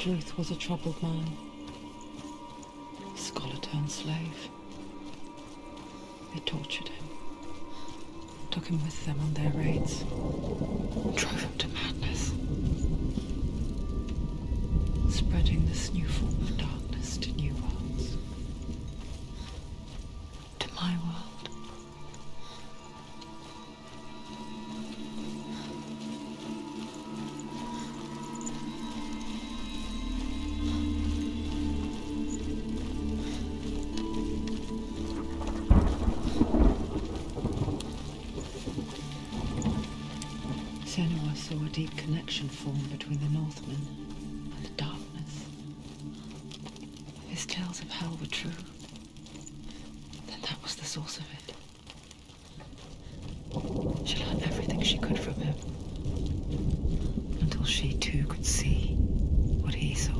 Druth was a troubled man. Scholar turned slave. They tortured him. Took him with them on their raids. Drove him to madness. Spreading this new form of darkness to new worlds. To my world. Senua saw a deep connection form between the Northmen and the darkness. If his tales of hell were true, then that was the source of it. She learned everything she could from him, until she too could see what he saw.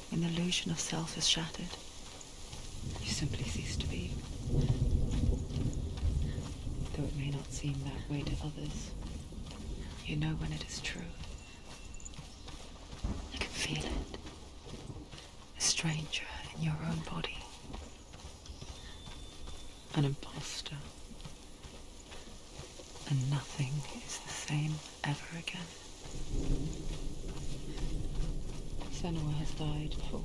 When the illusion of self is shattered, you simply cease to be. Though it may not seem that way to others, you know when it is true. You can feel it. A stranger in your own body. An imposter. And nothing is the same ever again. Senua has died before,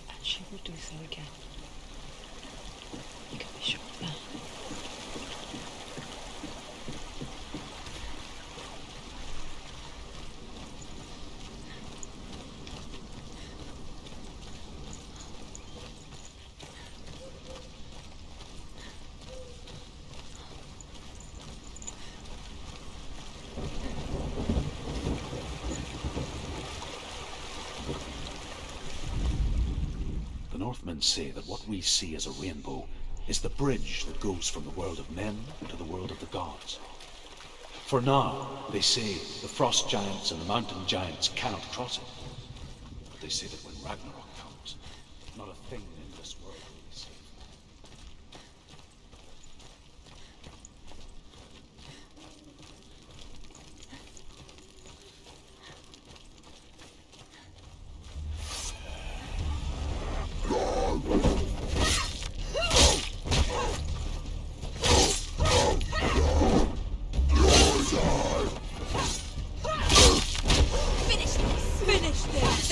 and she will do so again. You can be sure of that. Northmen say that what we see as a rainbow is the bridge that goes from the world of men to the world of the gods. For now, they say, the frost giants and the mountain giants cannot cross it. But they say that when Ragnarok comes, not a thing in this world will be safe.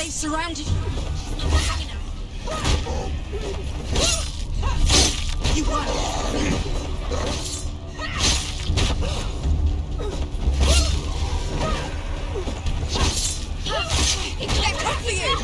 Surrounded you. You won. They're coming for you.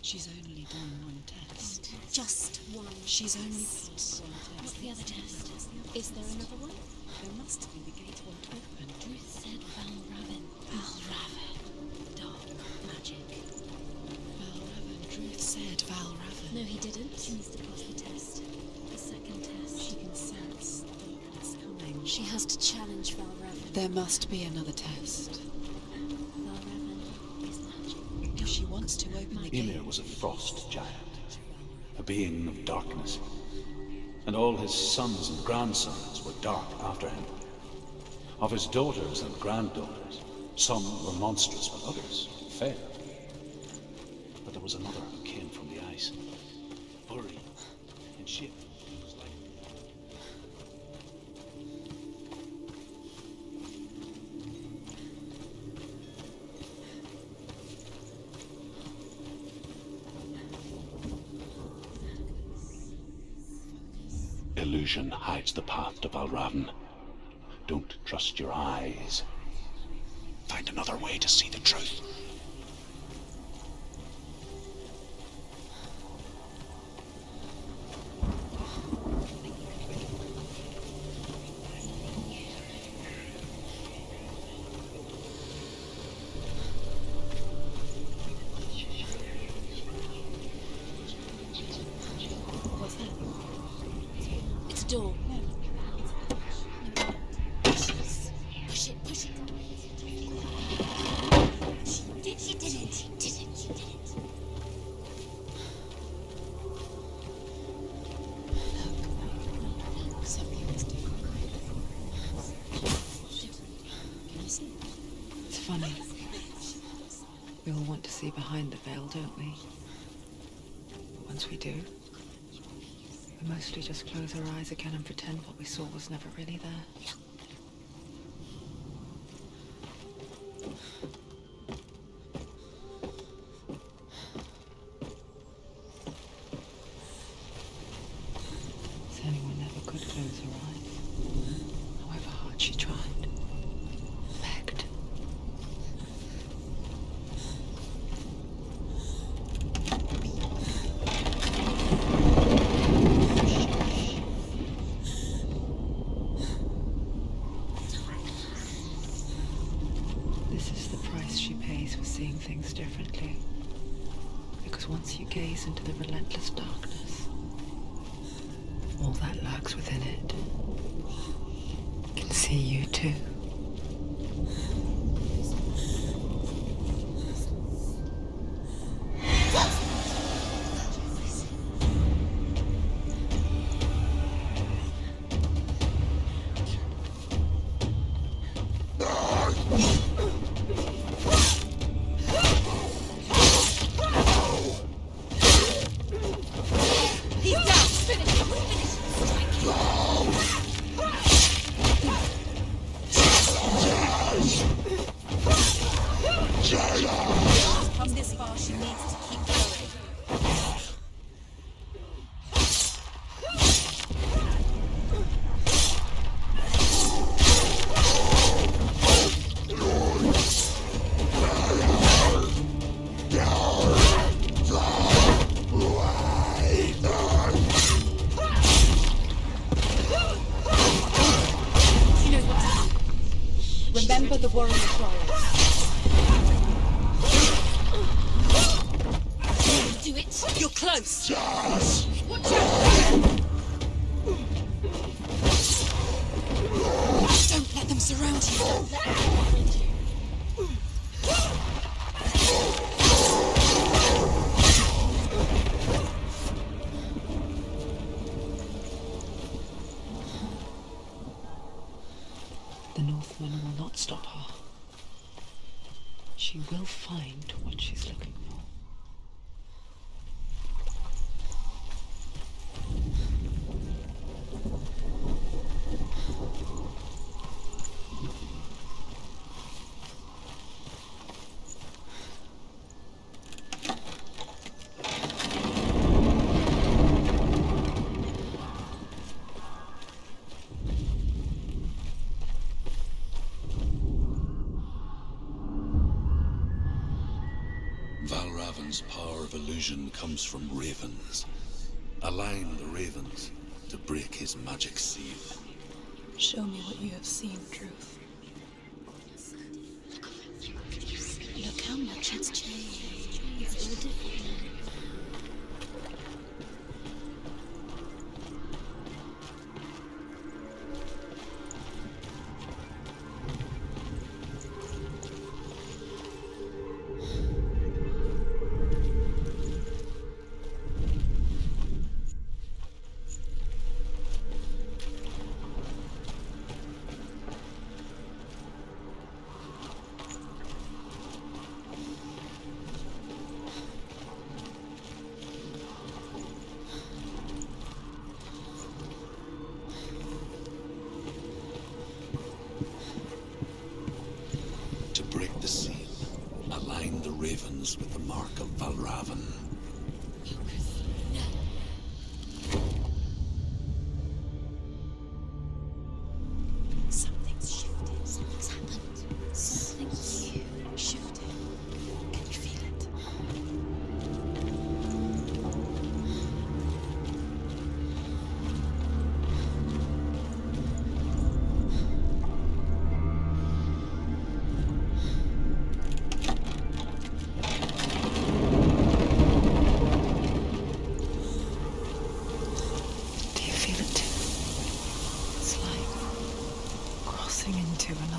She's only done one test. Just one. She's only passed one test. What's the other test? Is there another one? There must be. The gate won't open. Druth said Valraven. Valraven. Dark magic. said Val Raven. No, he didn't. She needs to pass the test. The second test. She can sense darkness coming. She has to challenge Val Raven. There must be another test. Val Raven is magic. If she wants to open the Ymir gate... was a frost giant, a being of darkness, and all his sons and grandsons were dark after him. Of his daughters and granddaughters, some were monstrous, but others fair. But there was another who came from the ice, furry in shape. It was like illusion hides the path to Valravn. Don't trust your eyes. Find another way to see the truth. What's that? It's a door. Push it, push it. She did it. She did it. Something is different. Can you see it? It's funny. We all want to see behind the veil, don't we? But once we do, we mostly just close our eyes again and pretend what we saw was never really there. Senua never could close her eyes, however hard she tried. Begged. This is the price she pays for seeing things differently. Because once you gaze into the relentless darkness, all that lurks within it can see you too. He's down. Finish him. She's come this far. She needs to keep going. She knows what to do. Remember the warrior trials. Do it. You're close. Watch out. Don't let them surround you. The Northman will not stop her. She will find what she's looking for. Valravn's power of illusion comes from ravens. Align the ravens to break his magic seal. Show me what you have seen, Truth. Look how much it's changed. It's all different now.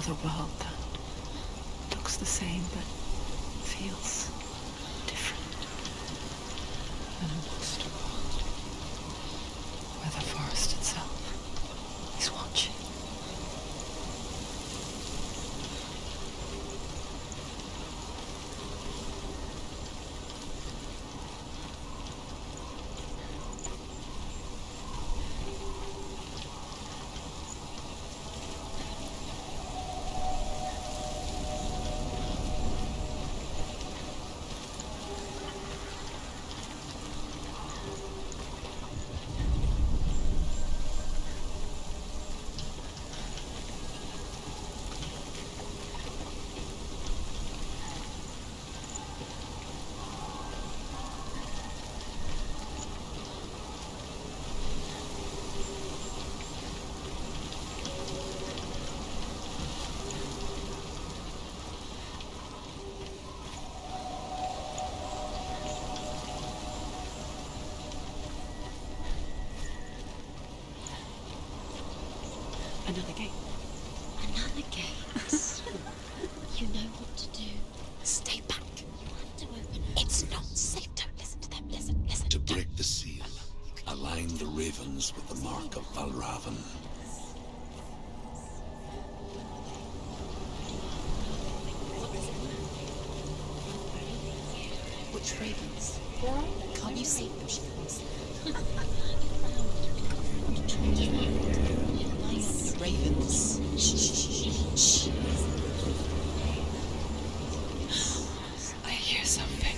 another world that looks the same but feels different. An imposter world where the forest itself is watching. Another gate. Another gate. You know what to do. Stay back. You have to open it. It's not safe. Don't listen to them. Listen. To break the seal, align the ravens with the mark of Valravan. Which ravens? Can't you see them? She comes. Line up the ravens. Shh. I hear something.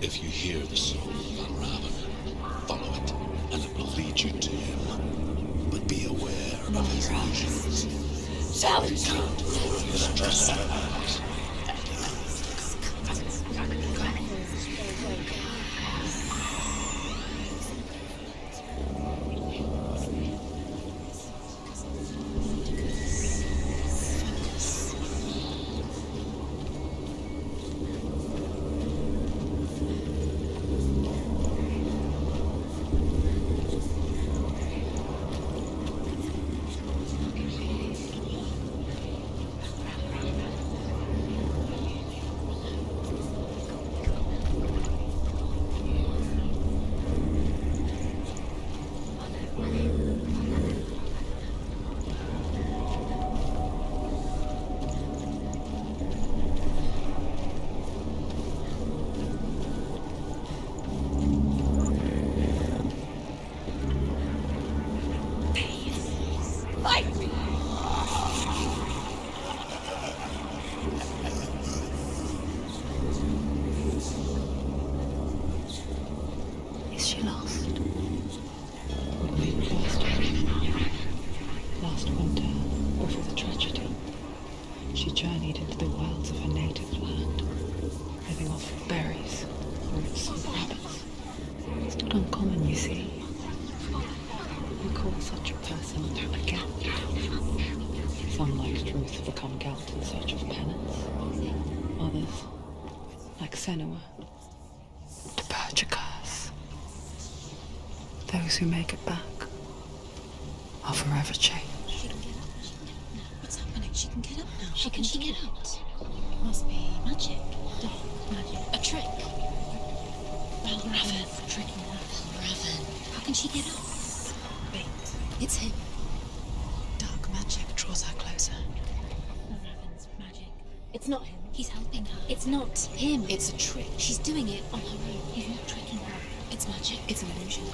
If you hear the soul of Valravan, follow it, and it will lead you to him. But be aware of his illusions. You can't follow his trespass. Is she lost? We lost her. Last winter, before the tragedy, she journeyed into the wilds of her native land, living off of berries, roots, and rabbits. It's not uncommon, you see. We call such a person a Gelt. Some, like truth, become Gelt in search of penance. Others, like Senua, to purge a curse. Those who make it back are forever changed. She can get up. What's happening? She can get up now. How can she get out? It must be Magic. magic. A trick. Valravan. Tricking her. Raven. How can she get out? Bait. It's him. Dark magic draws her closer. Raven's magic. It's not him. He's helping her. It's not him. It's a trick. She's doing it on her own. He's not tricking her. It's magic. It's an illusion.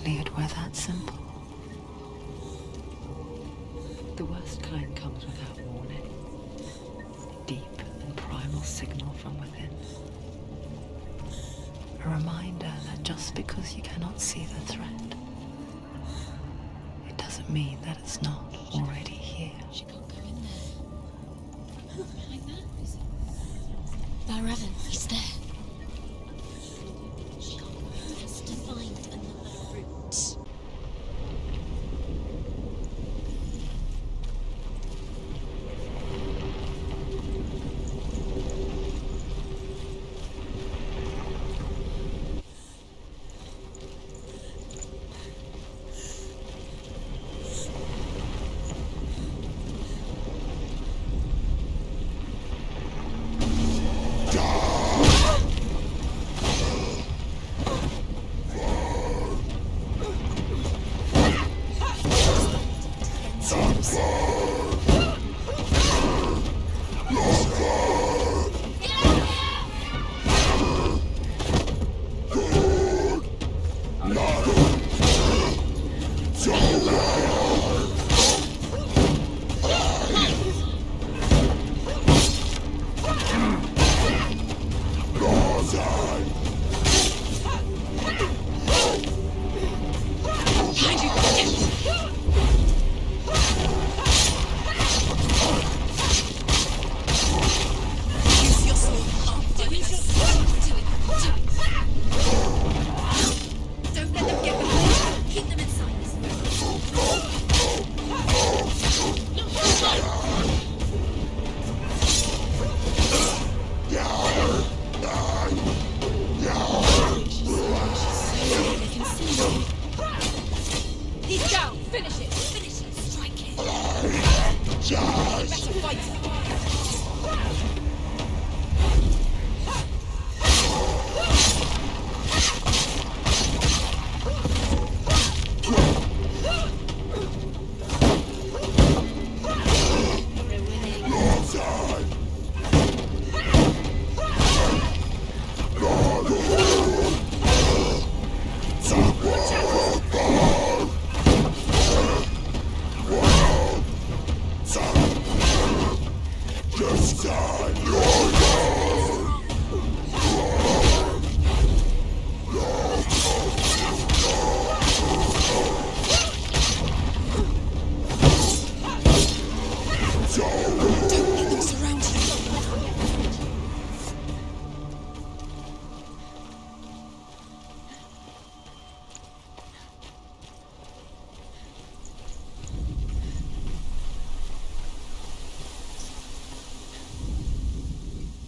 likely it were that simple. The worst kind comes without warning. A deep and primal signal from within. A reminder that just because you cannot see the threat, it doesn't mean that it's not already here. She can't go in there. Who's behind that? Barevan, he's there. She has to find another route.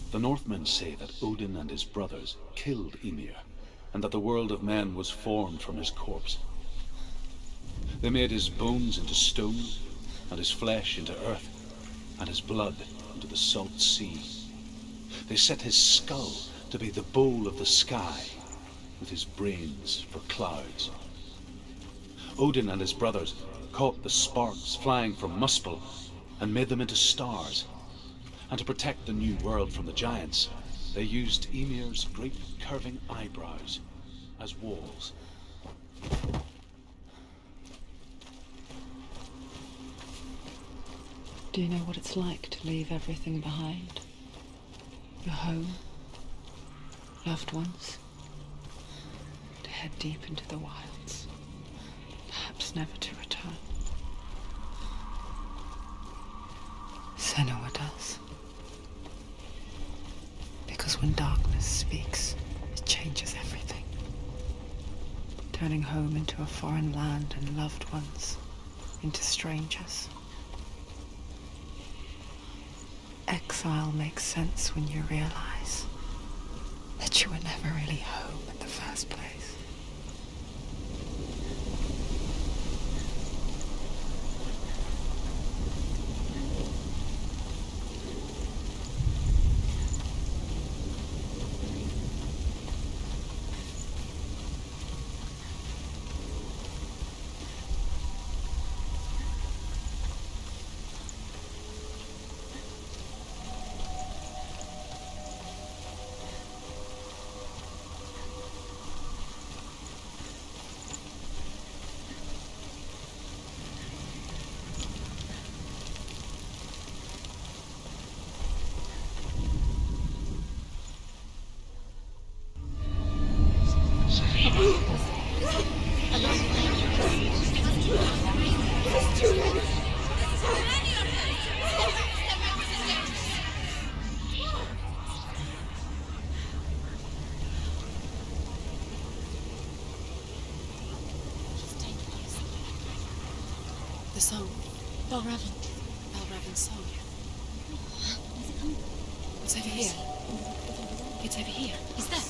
The Northmen say that Odin and his brothers killed Ymir, and that the world of men was formed from his corpse. They made his bones into stone, and his flesh into earth, and his blood into the salt sea. They set his skull to be the bowl of the sky, with his brains for clouds. Odin and his brothers caught the sparks flying from Muspel and made them into stars. And to protect the new world from the giants, they used Ymir's great curving eyebrows as walls. Do you know what it's like to leave everything behind? Your home, loved ones, to head deep into the wilds, perhaps never to return. Senua does. Because when darkness speaks, it changes everything. Turning home into a foreign land and loved ones into strangers. Exile makes sense when you realize that you were never really home in the first place. The song. Balraven. Balraven's song. Where's it coming from? It's over here. It's over here. Is there?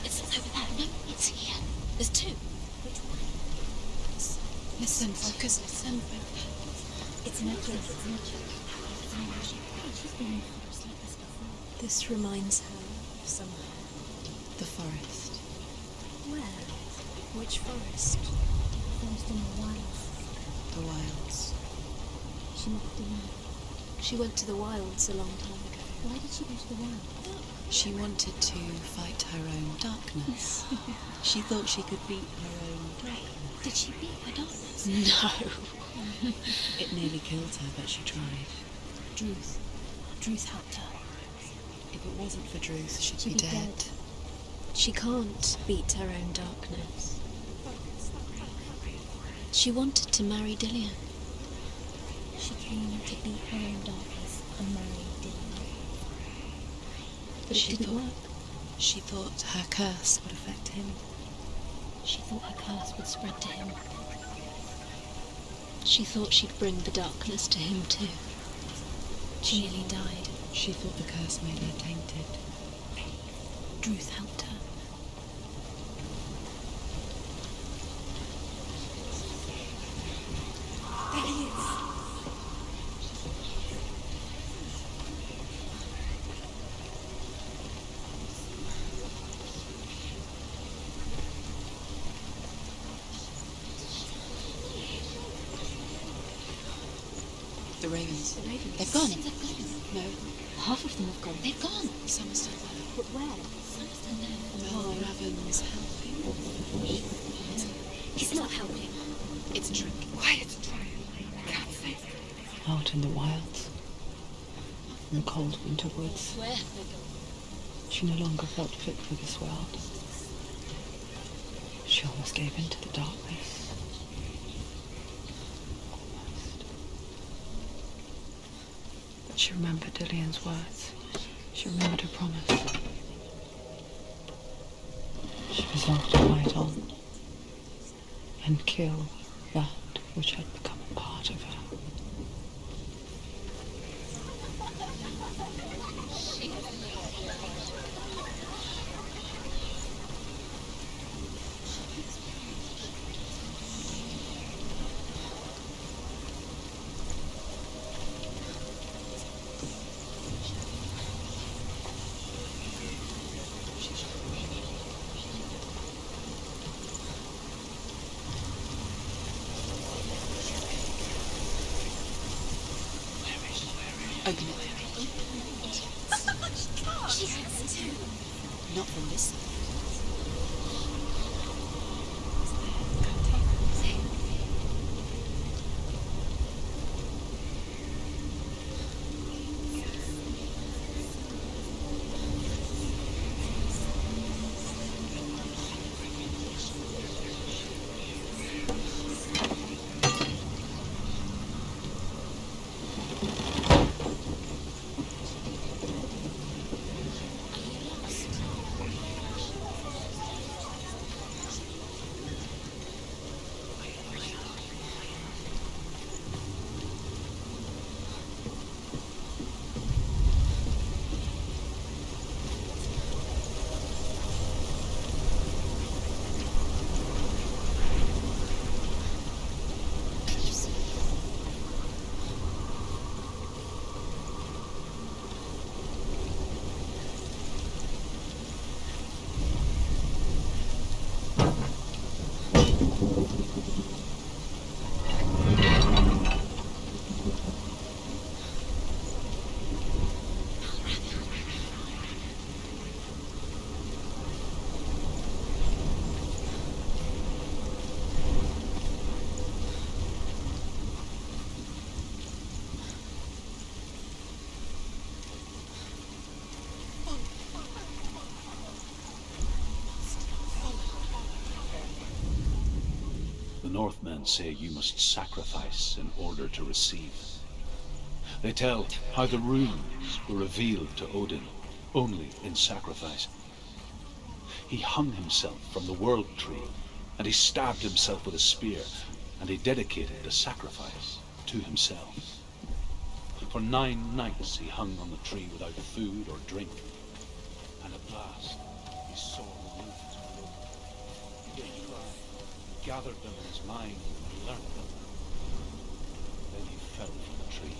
It's over there. No, it's here. There's two. Which one? Listen, focus, listen. It's magic. It's magic. She's been in forests like this before. This reminds her of somewhere. The forest. Where? Which forest? Forest in the wilds. The wilds. She must have known. She went to the wilds a long time ago. Why did she go to the wilds? She wanted to fight her own darkness. She thought she could beat her own darkness. Did she beat her darkness? No. It nearly killed her, but she tried. Druth. Druth helped her. If it wasn't for Druth, she'd She'd be be dead. dead. She can't beat her own darkness. She wanted to marry Dillion. She came to beat her own darkness and marry Dillion. But it didn't work. She thought her curse would affect him. She thought her curse would spread to him. She thought she'd bring the darkness to him too. She nearly died. She thought the curse made her tainted. Druth helped her. There he is. The ravens. The ravens. They've gone. They've gone. No, Half of them have gone. They've gone. some are still there. But where? Some are still there. Raven's helping. He's not helping. It's a trick. Quiet. Can't think. Out in the wilds, in the cold winter woods, Where have they gone? she no longer felt fit for this world. She almost gave in to the darkness. Almost. But she remembered Dillion's words. She remembered her promise. She resolved to fight on and kill that which had become a part of her. Open it. She has to. Not from this side. Northmen say you must sacrifice in order to receive. They tell how the runes were revealed to Odin only in sacrifice. He hung himself from the world tree, and he stabbed himself with a spear, and he dedicated the sacrifice to himself. For 9 nights he hung on the tree without food or drink, and at last he saw the wounds were over. He gave cry, gathered them in his mind, and learnt them. Then he fell from the tree.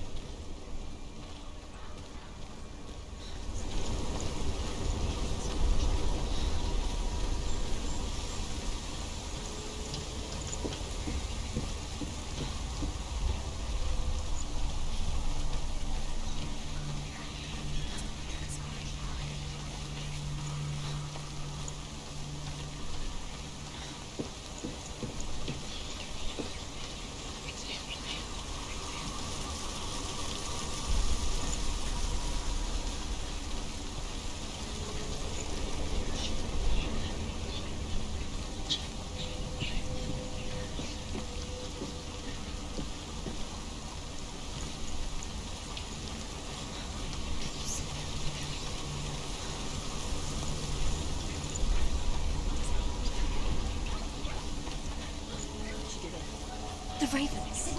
The ravens.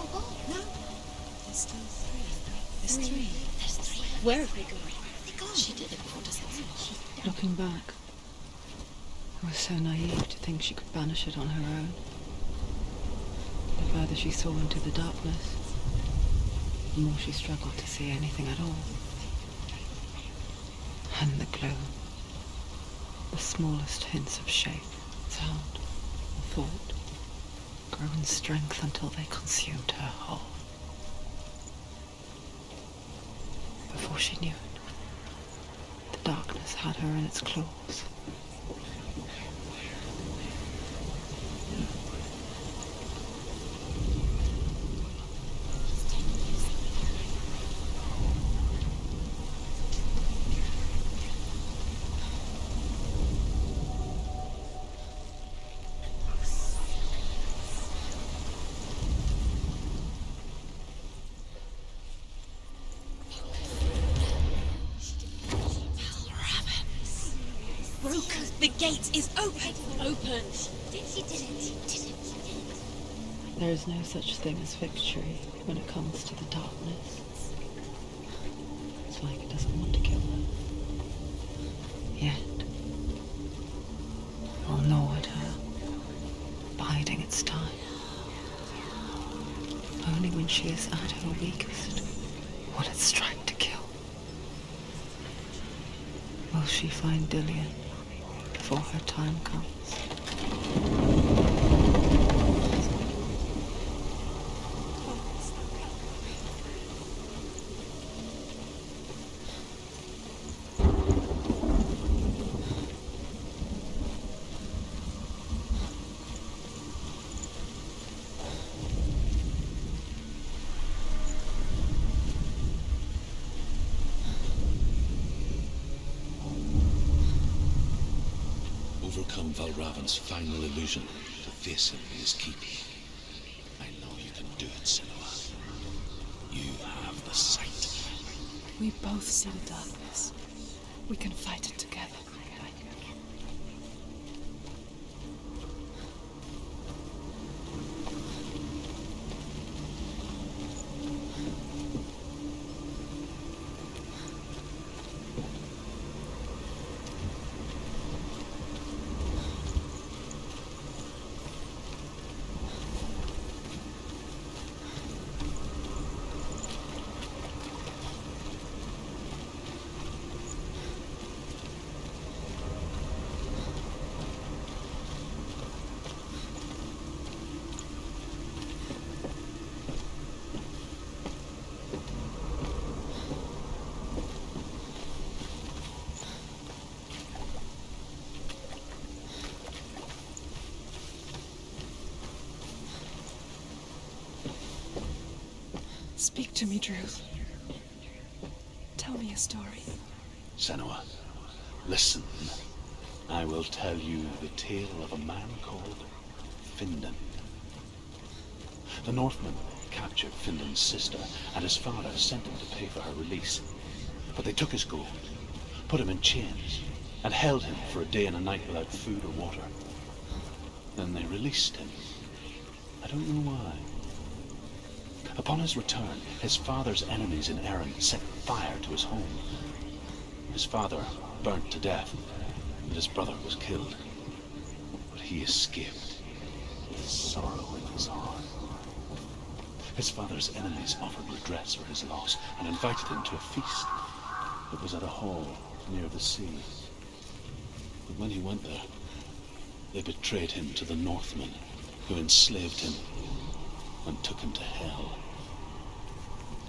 No. There's still 3. There's 3. There's 3. Where have they gone? She did it before us. Looking back, I was so naive to think she could banish it on her own. The further she saw into the darkness, the more she struggled to see anything at all. And the gloom, the smallest hints of shape, sound, or thought, grew in strength until they consumed her whole. Before she knew it, the darkness had her in its claws. The gate is open. Open. She did it. There is no such thing as victory when it comes to the darkness. It's like it doesn't want to kill her. Yet. It will gnaw at her, biding its time. Only when she is at her weakest will it strike to kill. Will she find Dillion before her time comes? Overcome Valravan's final illusion to face him in his keep. I know you can do it, Senua. You have the sight. We both see the darkness. We can fight it together. Speak to me, Druth. Tell me a story. Senua, listen. I will tell you the tale of a man called Findan. The Northmen captured Findan's sister, and his father sent him to pay for her release. But they took his gold, put him in chains, and held him for a day and a night without food or water. Then they released him, I don't know why. Upon his return, his father's enemies in Erin set fire to his home. His father burnt to death, and his brother was killed. But he escaped with sorrow in his heart. His father's enemies offered redress for his loss and invited him to a feast. It was at a hall near the sea. But when he went there, they betrayed him to the Northmen, who enslaved him and took him to hell.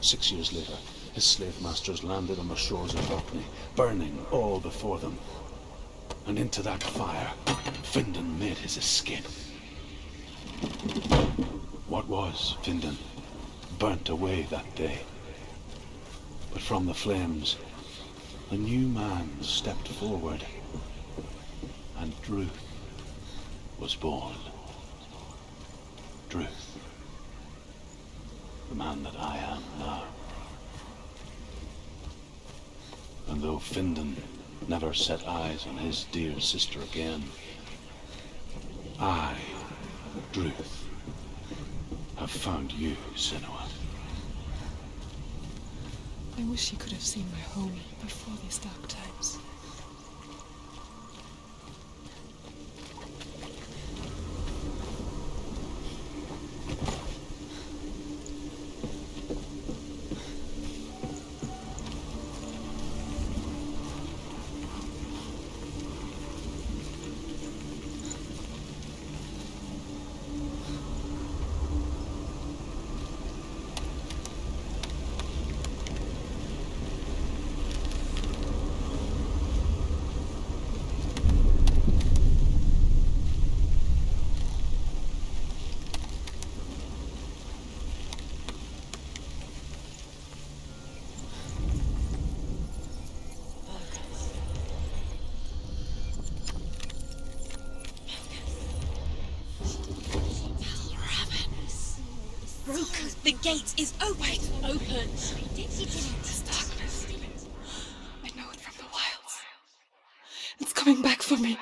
6 years later, his slave masters landed on the shores of Orkney, burning all before them. And into that fire, Findan made his escape. What was Findan burnt away that day. But from the flames, a new man stepped forward, and Druth was born. Druth, the man that I am now. And though Findan never set eyes on his dear sister again, I, Druth, have found you, Senua. I wish you could have seen my home before these dark times. The gate is open. Open. This darkness. I know it from the wilds. It's coming back for me.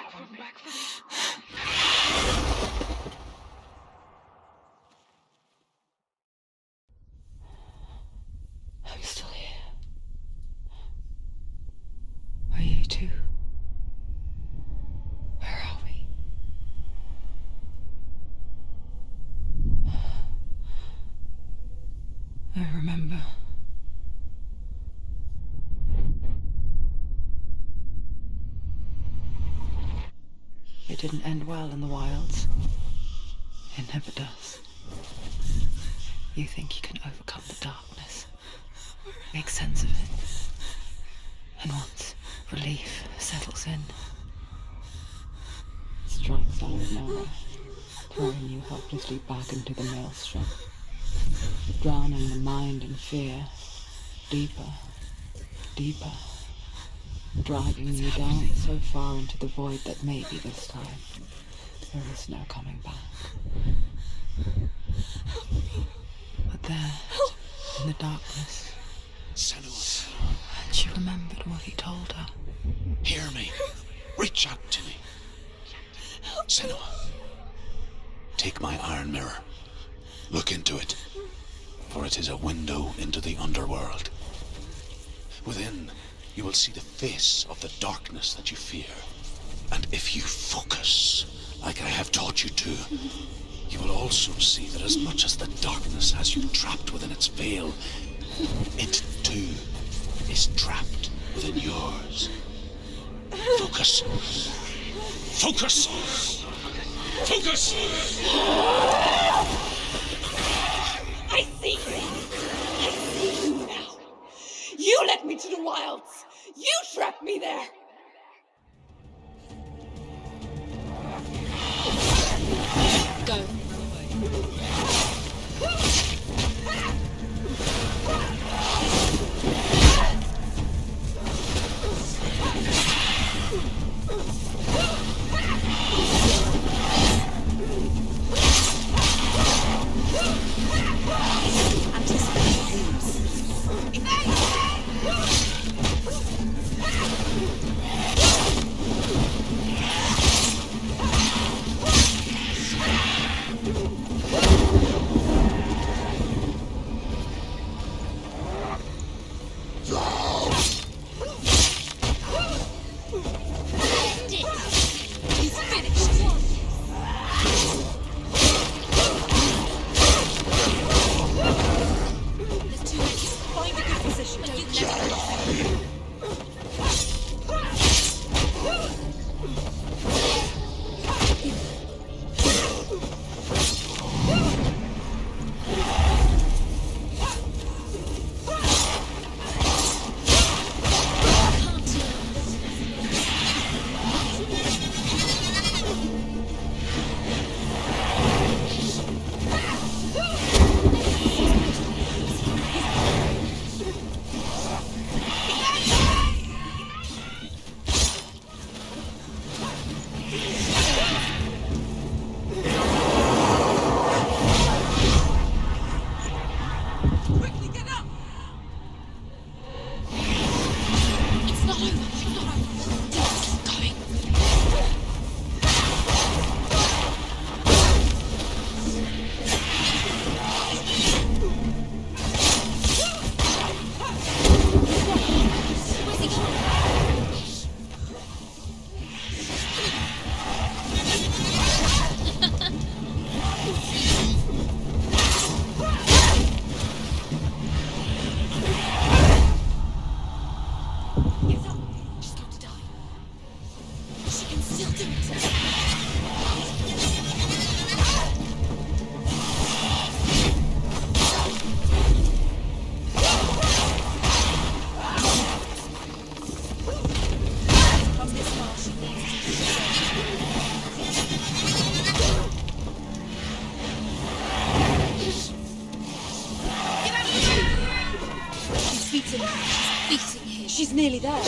I'm still here. Are you too? Where are we? I remember. It didn't end well in the wilds. It never does. You think you can overcome the darkness, make sense of it, and once relief settles in, it strikes out of nowhere, throwing you helplessly back into the maelstrom, drowning the mind in fear, deeper, deeper, dragging you down so far into the void that maybe this time there is no coming back. But there, in the darkness, Senua, she remembered what he told her. hear me. Reach out to me. Senua, take my iron mirror. Look into it, for it is a window into the Underworld. Within, you will see the face of the darkness that you fear. And if you focus, like I have taught you to, you will also see that as much as the darkness has you trapped within its veil, it too is trapped within yours. Focus. Focus! Focus! I see you. I see you now. You led me to the wilds. You trapped me there. Go. She's nearly there.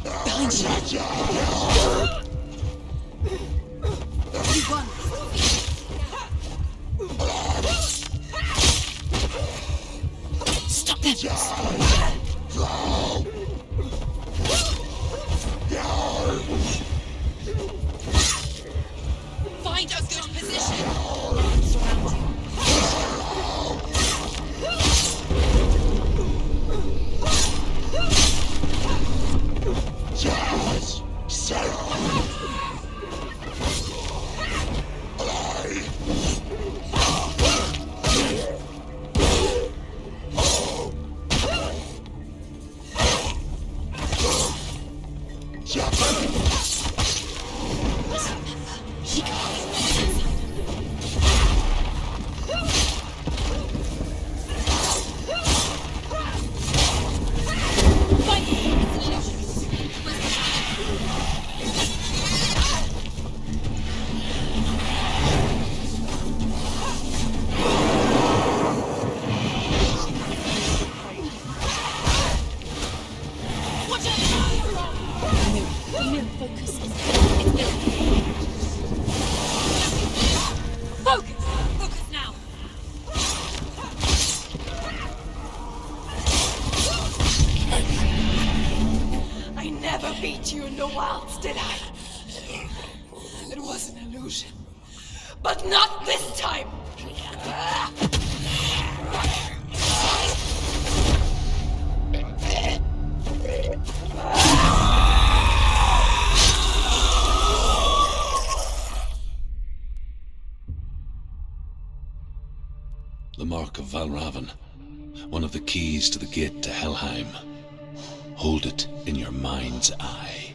Behind you. You won. Stop them. Find a good position. But not this time! The Mark of Valravn, one of the keys to the gate to Helheim. Hold it in your mind's eye.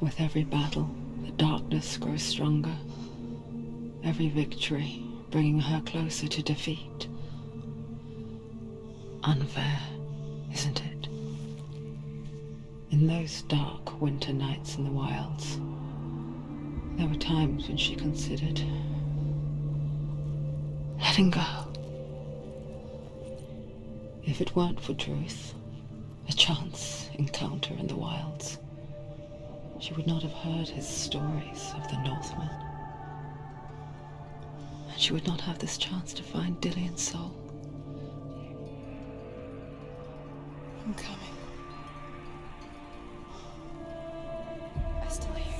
With every battle, the darkness grows stronger. Every victory bringing her closer to defeat. Unfair, isn't it? In those dark winter nights in the wilds, there were times when she considered letting go. If it weren't for truth, a chance encounter in the wilds, she would not have heard his stories of the Northmen. And she would not have this chance to find Dillion's soul. I'm coming. I still hear you.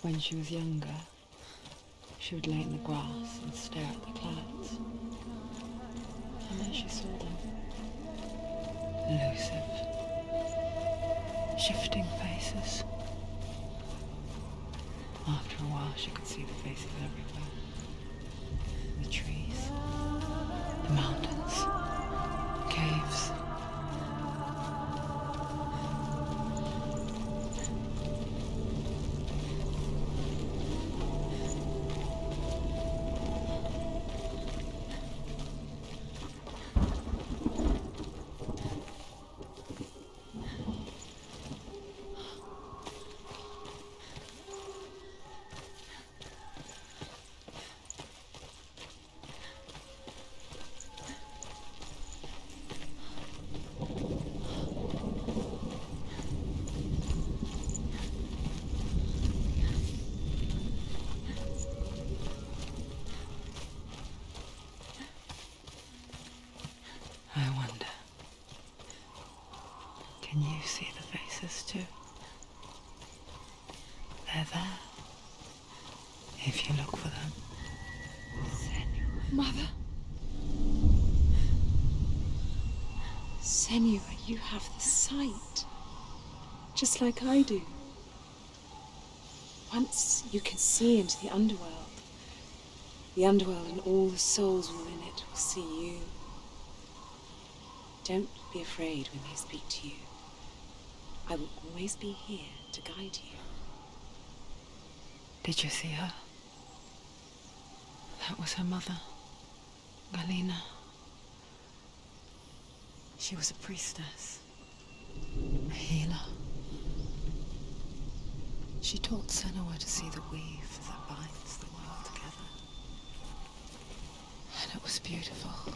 When she was younger, she would lay in the grass and stare at the clouds. And then she saw them. Elusive, shifting faces. After a while, she could see the faces everywhere. The trees, the mountains, caves. you see the faces too? They're there. If you look for them. Mother? Senua, you have the sight. Just like I do. Once you can see into the Underworld and all the souls within it will see you. Don't be afraid when they speak to you. I will always be here to guide you. Did you see her? That was her mother, Galina. She was a priestess, a healer. She taught Senua to see the weave that binds the world together. And it was beautiful.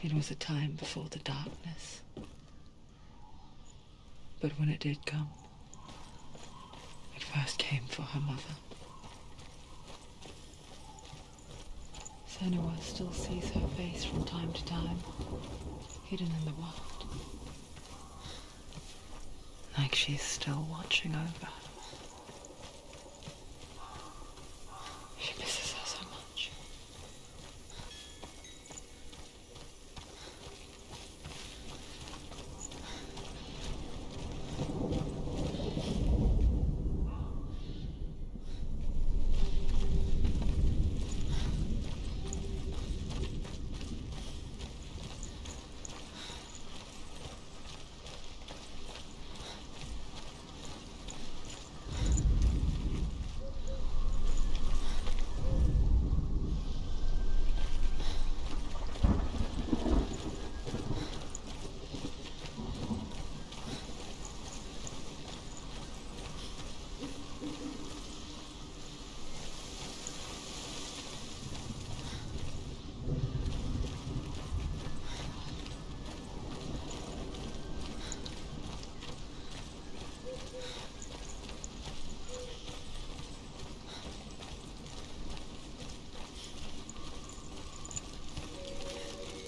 It was a time before the darkness. But when it did come, it first came for her mother. Senua still sees her face from time to time, hidden in the world. Like she's still watching over her. She misses her so much.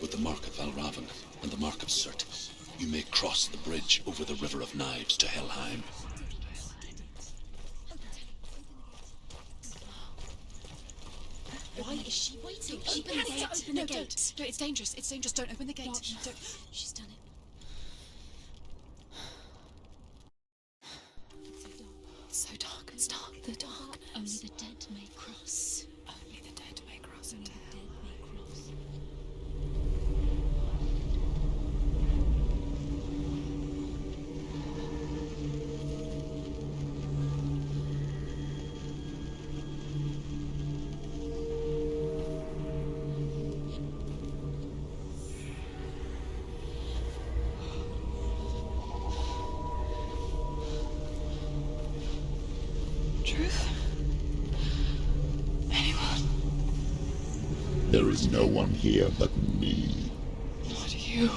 With the mark of Valravan and the mark of Surt, you may cross the bridge over the River of Knives to Helheim. Why is she waiting? Open the gate. Open the gate. No, it's dangerous. It's dangerous. Don't open the gate. No. Don't. She's done it. It's so dark. It's dark. The darkness. Only the dead may cross. Only the dead may cross into The hell. dead may cross. Truth? Anyone? There is no one here but me. Not you.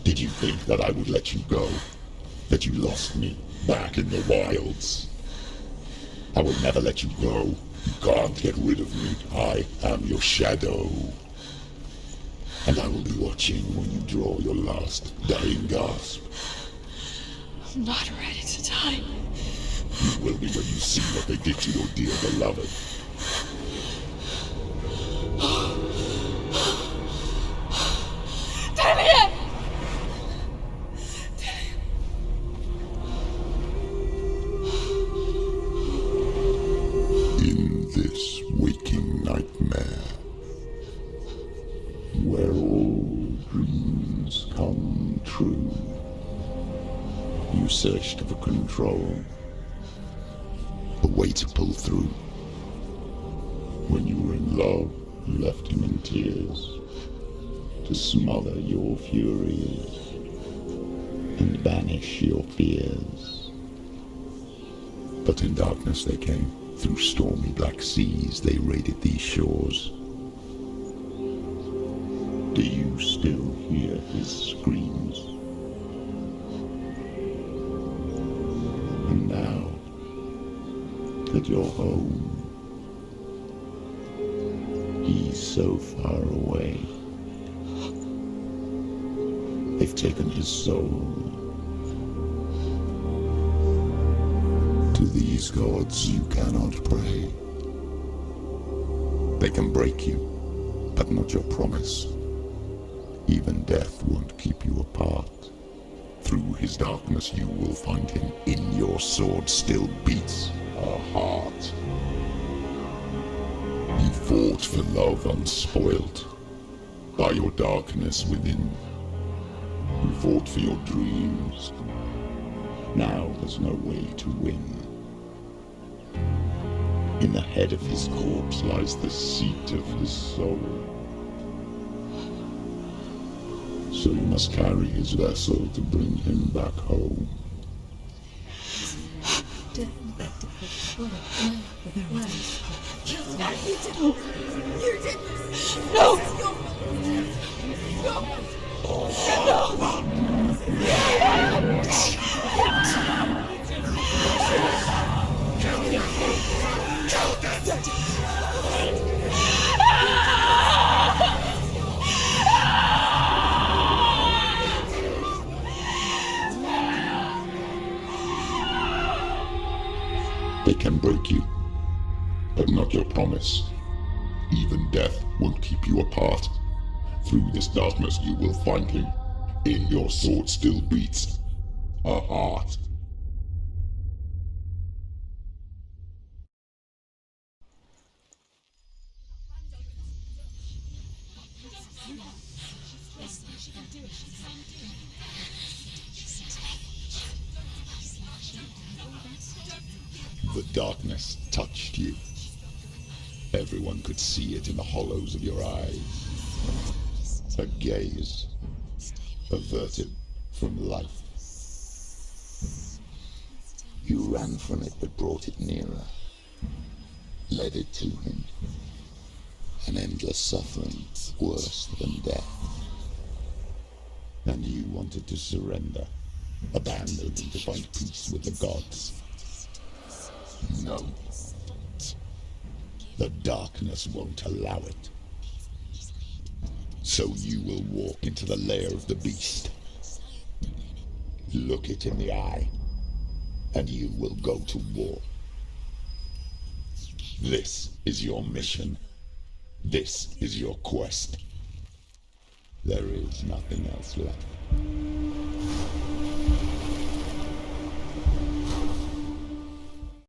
Did you think that I would let you go? That you lost me back in the wilds? I will never let you go. You can't get rid of me. I am your shadow. And I will be watching when you draw your last dying gasp. I'm not ready to die. You will be when you see what they did to your dear beloved. Dillion! In this waking nightmare, where all dreams come true, you searched for control, a way to pull through. When you were in love, you left him in tears, to smother your furies and banish your fears. But in darkness they came, through stormy black seas they raided these shores. Do you still hear his screams? And now that you're home, he's so far away. They've taken his soul. To these gods you cannot pray. They can break you, but not your promise. Even death won't keep you apart. Through his darkness you will find him. In your sword still beats a heart. You fought for love unspoilt by your darkness within. You fought for your dreams. Now there's no way to win. In the head of his corpse lies the seat of his soul. So you must carry his vessel to bring him back home. They can break you, but not your promise. Even death won't keep you apart. Through this darkness you will find him. In your sword still beats a heart. The darkness touched you. Everyone could see it in the hollows of your eyes. A gaze averted from life. You ran from it but brought it nearer. Led it to him. An endless suffering worse than death. And you wanted to surrender. Abandon to find peace with the gods. No. The darkness won't allow it. So you will walk into the lair of the beast. Look it in the eye, and you will go to war. This is your mission. This is your quest. There is nothing else left.